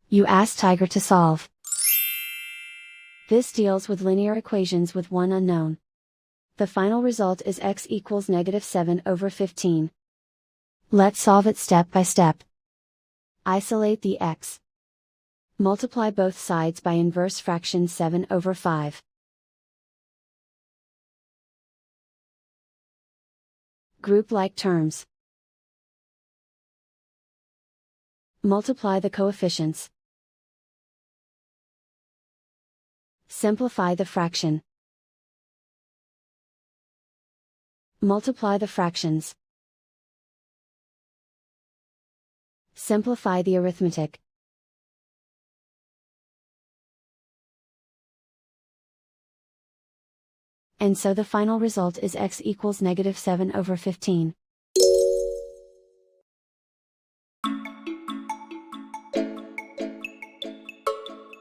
You ask Tiger to solve. This deals with linear equations with one unknown. The final result is x equals -7/15. Let's solve it step by step. Isolate the x. Multiply both sides by inverse fraction 7/5. Group like terms. Multiply the coefficients. Simplify the fraction. Multiply the fractions. Simplify the arithmetic. And so the final result is x equals -7/15.